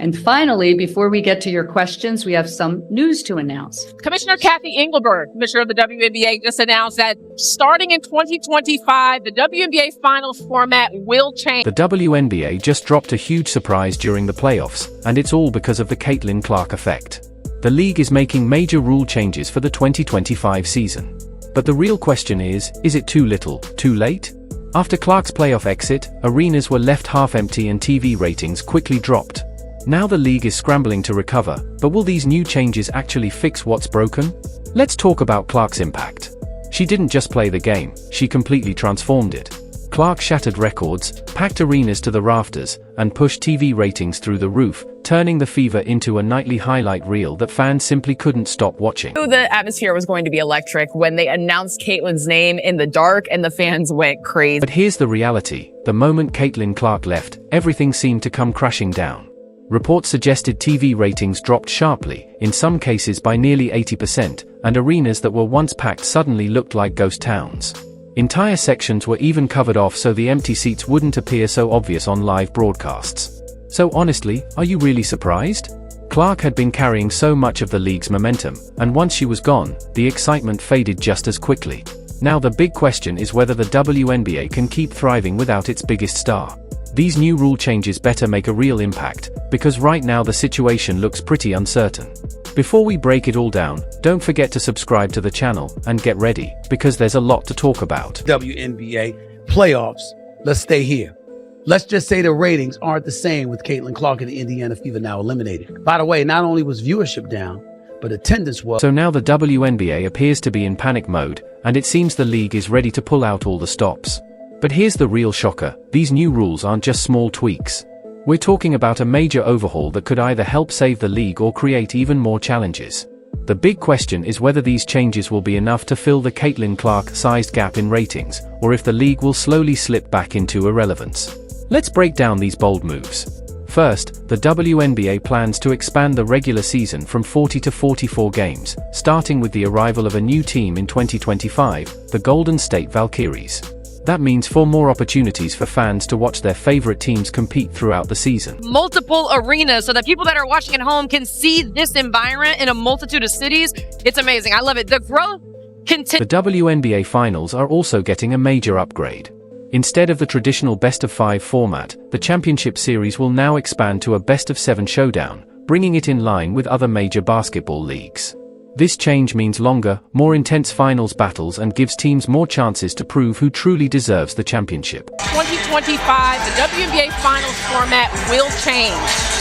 And finally, before we get to your questions, we have some news to announce. Commissioner Kathy Engelbert, Commissioner of the WNBA, just announced that starting in 2025, the WNBA Finals format will change. The WNBA just dropped a huge surprise during the playoffs, and it's all because of the Caitlin Clark effect. The league is making major rule changes for the 2025 season. But the real question is it too little, too late? After Clark's playoff exit, arenas were left half empty and TV ratings quickly dropped. Now the league is scrambling to recover, but will these new changes actually fix what's broken? Let's talk about Clark's impact. She didn't just play the game, she completely transformed it. Clark shattered records, packed arenas to the rafters, and pushed TV ratings through the roof, turning the Fever into a nightly highlight reel that fans simply couldn't stop watching. The atmosphere was going to be electric when they announced Caitlin's name in the dark and the fans went crazy. But here's the reality. The moment Caitlin Clark left, everything seemed to come crashing down. Reports suggested TV ratings dropped sharply, in some cases by nearly 80%, and arenas that were once packed suddenly looked like ghost towns. Entire sections were even covered off so the empty seats wouldn't appear so obvious on live broadcasts. So honestly, are you really surprised? Clark had been carrying so much of the league's momentum, and once she was gone, the excitement faded just as quickly. Now the big question is whether the WNBA can keep thriving without its biggest star. These new rule changes better make a real impact, because right now the situation looks pretty uncertain. Before we break it all down, don't forget to subscribe to the channel, and get ready, because there's a lot to talk about. WNBA playoffs. Let's stay here. Let's just say the ratings aren't the same with Caitlin Clark and the Indiana Fever now eliminated. By the way, not only was viewership down, but attendance was. So now the WNBA appears to be in panic mode, and it seems the league is ready to pull out all the stops. But here's the real shocker, these new rules aren't just small tweaks. We're talking about a major overhaul that could either help save the league or create even more challenges. The big question is whether these changes will be enough to fill the Caitlin Clark-sized gap in ratings, or if the league will slowly slip back into irrelevance. Let's break down these bold moves. First, the WNBA plans to expand the regular season from 40 to 44 games, starting with the arrival of a new team in 2025, the Golden State Valkyries. That means 4 more opportunities for fans to watch their favorite teams compete throughout the season. Multiple arenas so that people that are watching at home can see this environment in a multitude of cities. It's amazing. I love it. The growth continues. The WNBA Finals are also getting a major upgrade. Instead of the traditional best-of-5 format, the championship series will now expand to a best-of-7 showdown, bringing it in line with other major basketball leagues. This change means longer, more intense finals battles and gives teams more chances to prove who truly deserves the championship. 2025, the WNBA Finals format will change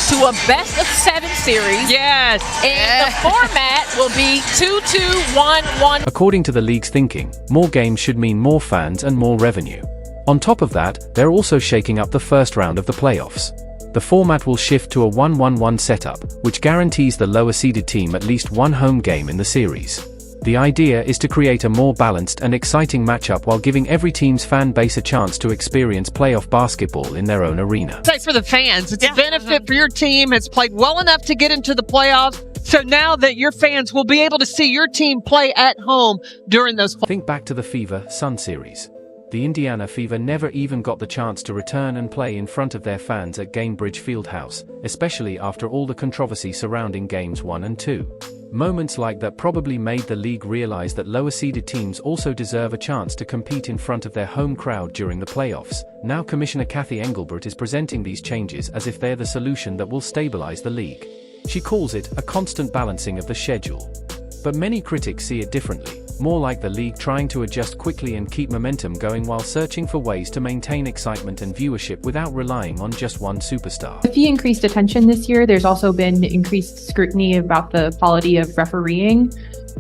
to a best-of-7 series. Yes. And the format will be 2-2-1-1. According to the league's thinking, more games should mean more fans and more revenue. On top of that, they're also shaking up the first round of the playoffs. The format will shift to a 1-1-1 setup, which guarantees the lower-seeded team at least one home game in the series. The idea is to create a more balanced and exciting matchup while giving every team's fan base a chance to experience playoff basketball in their own arena. It's nice for the fans. It's a benefit for your team. It's played well enough to get into the playoffs. So now that your fans will be able to see your team play at home during those. Think back to the Fever Sun series. The Indiana Fever never even got the chance to return and play in front of their fans at Gainbridge Fieldhouse, especially after all the controversy surrounding Games 1 and 2. Moments like that probably made the league realize that lower-seeded teams also deserve a chance to compete in front of their home crowd during the playoffs. Now Commissioner Kathy Engelbert is presenting these changes as if they're the solution that will stabilize the league. She calls it a constant balancing of the schedule. But many critics see it differently, more like the league trying to adjust quickly and keep momentum going while searching for ways to maintain excitement and viewership without relying on just one superstar. With the increased attention this year, there's also been increased scrutiny about the quality of refereeing.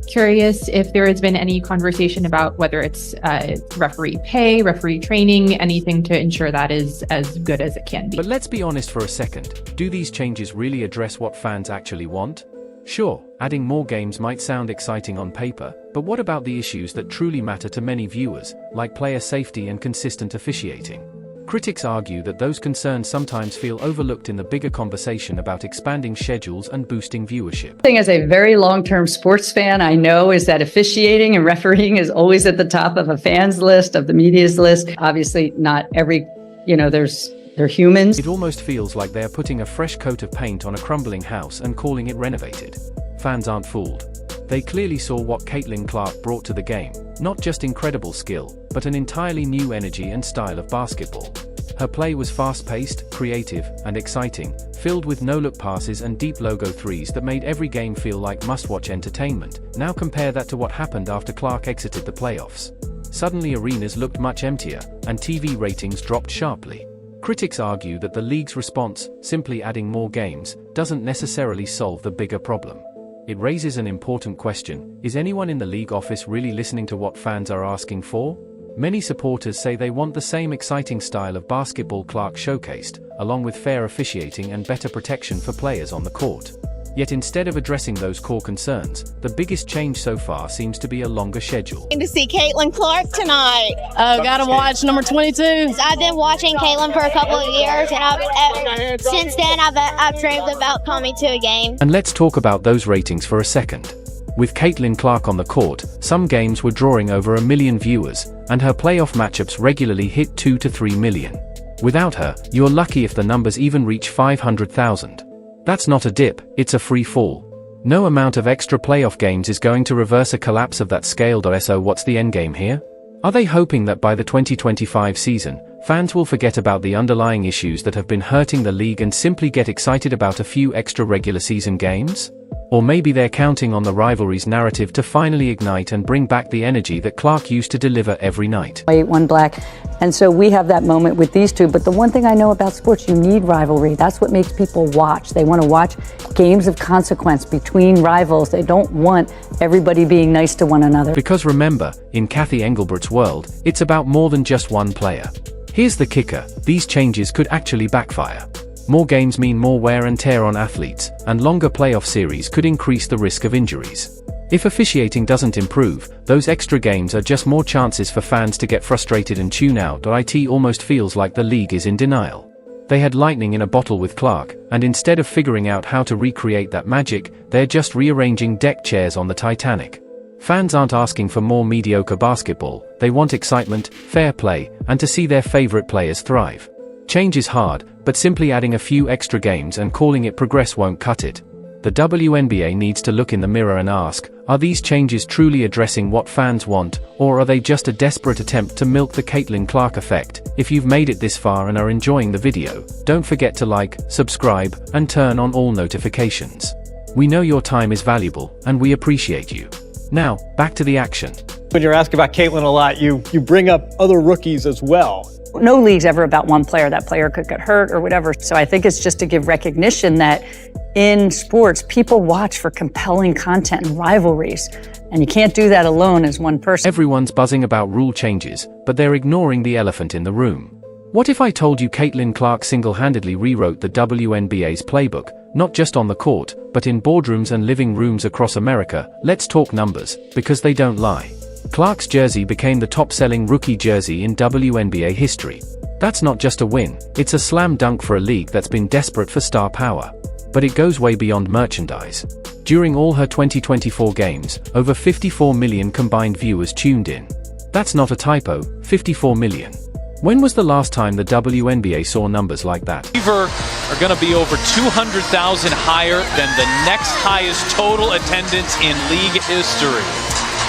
Curious if there has been any conversation about whether it's referee pay, referee training, anything to ensure that is as good as it can be. But let's be honest for a second, do these changes really address what fans actually want? Sure, adding more games might sound exciting on paper, but what about the issues that truly matter to many viewers, like player safety and consistent officiating? Critics argue that those concerns sometimes feel overlooked in the bigger conversation about expanding schedules and boosting viewership. As a very long-term sports fan, I know is that officiating and refereeing is always at the top of a fan's list, of the media's list. Obviously, not every, there's They're humans. It almost feels like they're putting a fresh coat of paint on a crumbling house and calling it renovated. Fans aren't fooled. They clearly saw what Caitlin Clark brought to the game, not just incredible skill, but an entirely new energy and style of basketball. Her play was fast-paced, creative, and exciting, filled with no-look passes and deep logo threes that made every game feel like must-watch entertainment. Now compare that to what happened after Clark exited the playoffs. Suddenly arenas looked much emptier, and TV ratings dropped sharply. Critics argue that the league's response, simply adding more games, doesn't necessarily solve the bigger problem. It raises an important question: is anyone in the league office really listening to what fans are asking for? Many supporters say they want the same exciting style of basketball Clark showcased, along with fair officiating and better protection for players on the court. Yet instead of addressing those core concerns, the biggest change so far seems to be a longer schedule. To see Caitlin Clark tonight. Oh, gotta watch number 22. I've been watching Caitlin for a couple of years, and since then I've dreamed about coming to a game. And let's talk about those ratings for a second. With Caitlin Clark on the court, some games were drawing over 1 million viewers, and her playoff matchups regularly hit 2 to 3 million. Without her, you're lucky if the numbers even reach 500,000. That's not a dip, it's a free fall. No amount of extra playoff games is going to reverse a collapse of that scale. So what's the endgame here? Are they hoping that by the 2025 season, fans will forget about the underlying issues that have been hurting the league and simply get excited about a few extra regular season games? Or maybe they're counting on the rivalry's narrative to finally ignite and bring back the energy that Clark used to deliver every night. White, one black. And so we have that moment with these two. But the one thing I know about sports, you need rivalry. That's what makes people watch. They want to watch games of consequence between rivals. They don't want everybody being nice to one another. Because remember, in Kathy Engelbert's world, it's about more than just one player. Here's the kicker: these changes could actually backfire. More games mean more wear and tear on athletes, and longer playoff series could increase the risk of injuries. If officiating doesn't improve, those extra games are just more chances for fans to get frustrated and tune out. It almost feels like the league is in denial. They had lightning in a bottle with Clark, and instead of figuring out how to recreate that magic, they're just rearranging deck chairs on the Titanic. Fans aren't asking for more mediocre basketball, they want excitement, fair play, and to see their favorite players thrive. Change is hard, but simply adding a few extra games and calling it progress won't cut it. The WNBA needs to look in the mirror and ask, are these changes truly addressing what fans want, or are they just a desperate attempt to milk the Caitlin Clark effect? If you've made it this far and are enjoying the video, don't forget to like, subscribe, and turn on all notifications. We know your time is valuable, and we appreciate you. Now, back to the action. When you're asking about Caitlin a lot, you bring up other rookies as well. No league's ever about one player. That player could get hurt or whatever. So I think it's just to give recognition that in sports, people watch for compelling content and rivalries. And you can't do that alone as one person. Everyone's buzzing about rule changes, but they're ignoring the elephant in the room. What if I told you Caitlin Clark single-handedly rewrote the WNBA's playbook, not just on the court, but in boardrooms and living rooms across America? Let's talk numbers, because they don't lie. Clark's jersey became the top-selling rookie jersey in WNBA history. That's not just a win, it's a slam dunk for a league that's been desperate for star power. But it goes way beyond merchandise. During all her 2024 games, over 54 million combined viewers tuned in. That's not a typo, 54 million. When was the last time the WNBA saw numbers like that? Fever are going to be over 200,000 higher than the next highest total attendance in league history.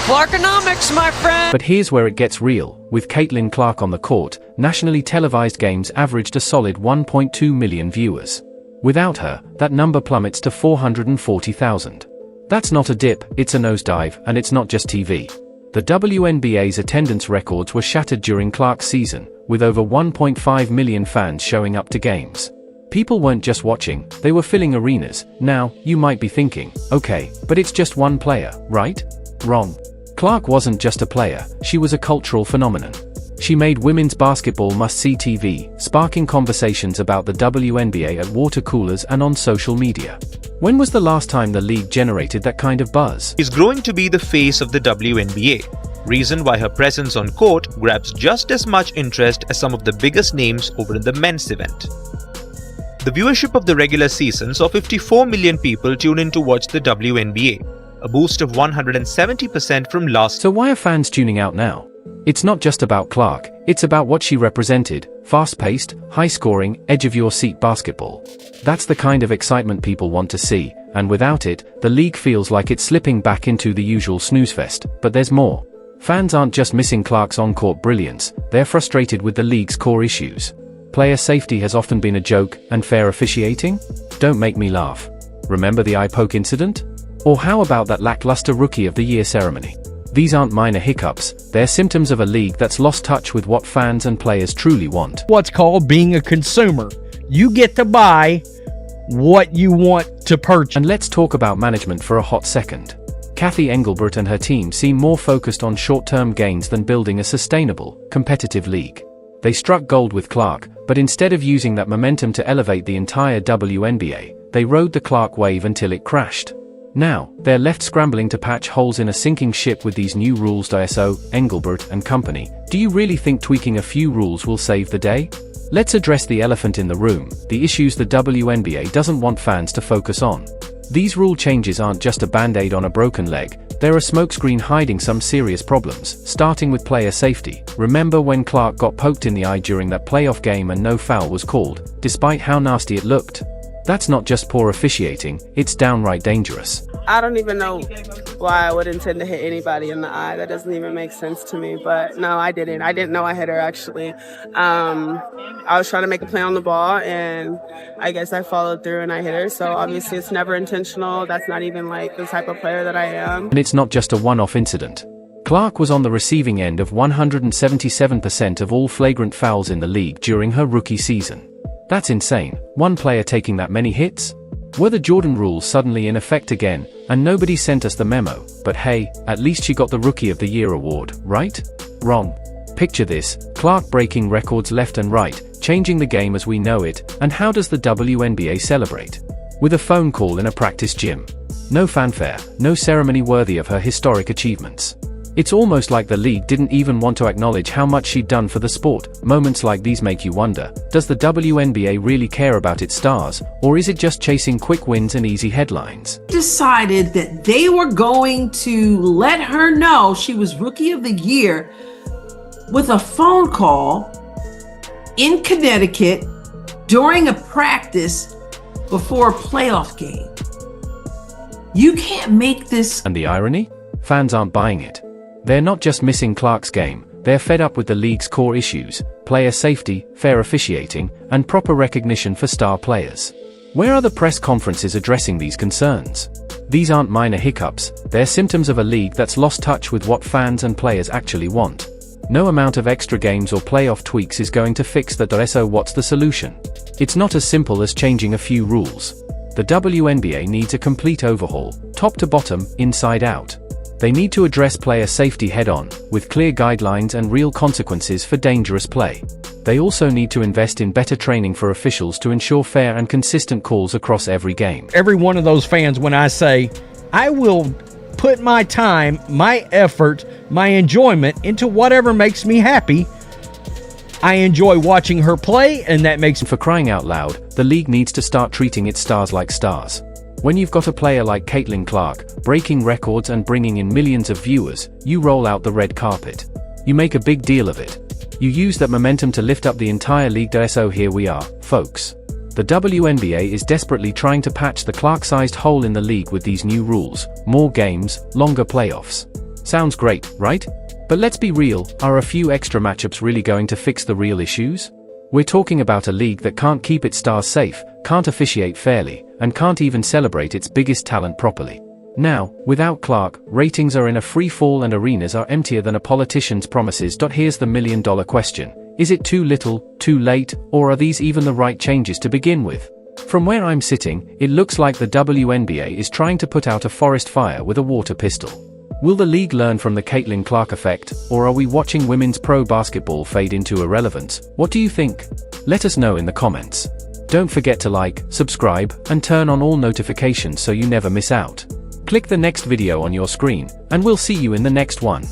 Clarkonomics, my friend. But here's where it gets real. With Caitlin Clark on the court, nationally televised games averaged a solid 1.2 million viewers. Without her, that number plummets to 440,000. That's not a dip, it's a nosedive, and it's not just TV. The WNBA's attendance records were shattered during Clark's season, with over 1.5 million fans showing up to games. People weren't just watching, they were filling arenas. Now, you might be thinking, okay, but it's just one player, right? Wrong. Clark wasn't just a player, she was a cultural phenomenon. She made women's basketball must-see TV, sparking conversations about the WNBA at water coolers and on social media. When was the last time the league generated that kind of buzz? Is growing to be the face of the WNBA, reason why her presence on court grabs just as much interest as some of the biggest names over in the men's event. The viewership of the regular season saw 54 million people tune in to watch the WNBA, a boost of 170% from last. So why are fans tuning out now? It's not just about Clark, It's about what she represented: fast-paced, high-scoring, edge-of-your-seat basketball. That's the kind of excitement people want to see, and without it, the league feels like it's slipping back into the usual snooze fest. But there's more. Fans aren't just missing Clark's on-court brilliance, they're frustrated with the league's core issues. Player safety has often been a joke, and fair officiating? Don't make me laugh. Remember the eye poke incident? Or how about that lackluster Rookie of the Year ceremony? These aren't minor hiccups, they're symptoms of a league that's lost touch with what fans and players truly want. What's called being a consumer. You get to buy what you want to purchase. And let's talk about management for a hot second. Kathy Engelbert and her team seem more focused on short-term gains than building a sustainable, competitive league. They struck gold with Clark, but instead of using that momentum to elevate the entire WNBA, they rode the Clark wave until it crashed. Now, they're left scrambling to patch holes in a sinking ship with these new rules. So, Engelbert and company, do you really think tweaking a few rules will save the day? Let's address the elephant in the room, the issues the WNBA doesn't want fans to focus on. These rule changes aren't just a band-aid on a broken leg, they're a smokescreen hiding some serious problems, starting with player safety. Remember when Clark got poked in the eye during that playoff game and no foul was called, despite how nasty it looked? That's not just poor officiating, it's downright dangerous. I don't even know why I would intend to hit anybody in the eye. That doesn't even make sense to me. But no, I didn't. I didn't know I hit her, actually. I was trying to make a play on the ball, and I guess I followed through and I hit her. So obviously it's never intentional. That's not even like the type of player that I am. And it's not just a one-off incident. Clark was on the receiving end of 177% of all flagrant fouls in the league during her rookie season. That's insane. One player taking that many hits? Were the Jordan rules suddenly in effect again, and nobody sent us the memo? But hey, at least she got the Rookie of the Year award, right? Wrong. Picture this, Clark breaking records left and right, changing the game as we know it, and how does the WNBA celebrate? With a phone call in a practice gym. No fanfare, no ceremony worthy of her historic achievements. It's almost like the league didn't even want to acknowledge how much she'd done for the sport. Moments like these make you wonder, does the WNBA really care about its stars, or is it just chasing quick wins and easy headlines? Decided that they were going to let her know she was Rookie of the Year with a phone call in Connecticut during a practice before a playoff game. You can't make this. And the irony? Fans aren't buying it. They're not just missing Clark's game, they're fed up with the league's core issues: player safety, fair officiating, and proper recognition for star players. Where are the press conferences addressing these concerns? These aren't minor hiccups, they're symptoms of a league that's lost touch with what fans and players actually want. No amount of extra games or playoff tweaks is going to fix that. So what's the solution? It's not as simple as changing a few rules. The WNBA needs a complete overhaul, top to bottom, inside out. They need to address player safety head-on, with clear guidelines and real consequences for dangerous play. They also need to invest in better training for officials to ensure fair and consistent calls across every game. Every one of those fans, when I say, I will put my time, my effort, my enjoyment into whatever makes me happy, I enjoy watching her play, and that makes... For crying out loud, the league needs to start treating its stars like stars. When you've got a player like Caitlin Clark, breaking records and bringing in millions of viewers, you roll out the red carpet. You make a big deal of it. You use that momentum to lift up the entire league. So here we are, folks. The WNBA is desperately trying to patch the Clark-sized hole in the league with these new rules: more games, longer playoffs. Sounds great, right? But let's be real, are a few extra matchups really going to fix the real issues? We're talking about a league that can't keep its stars safe, can't officiate fairly, and can't even celebrate its biggest talent properly. Now, without Clark, ratings are in a free fall and arenas are emptier than a politician's promises. Here's the million-dollar question. Is it too little, too late, or are these even the right changes to begin with? From where I'm sitting, it looks like the WNBA is trying to put out a forest fire with a water pistol. Will the league learn from the Caitlin Clark effect, or are we watching women's pro basketball fade into irrelevance? What do you think? Let us know in the comments. Don't forget to like, subscribe, and turn on all notifications so you never miss out. Click the next video on your screen, and we'll see you in the next one.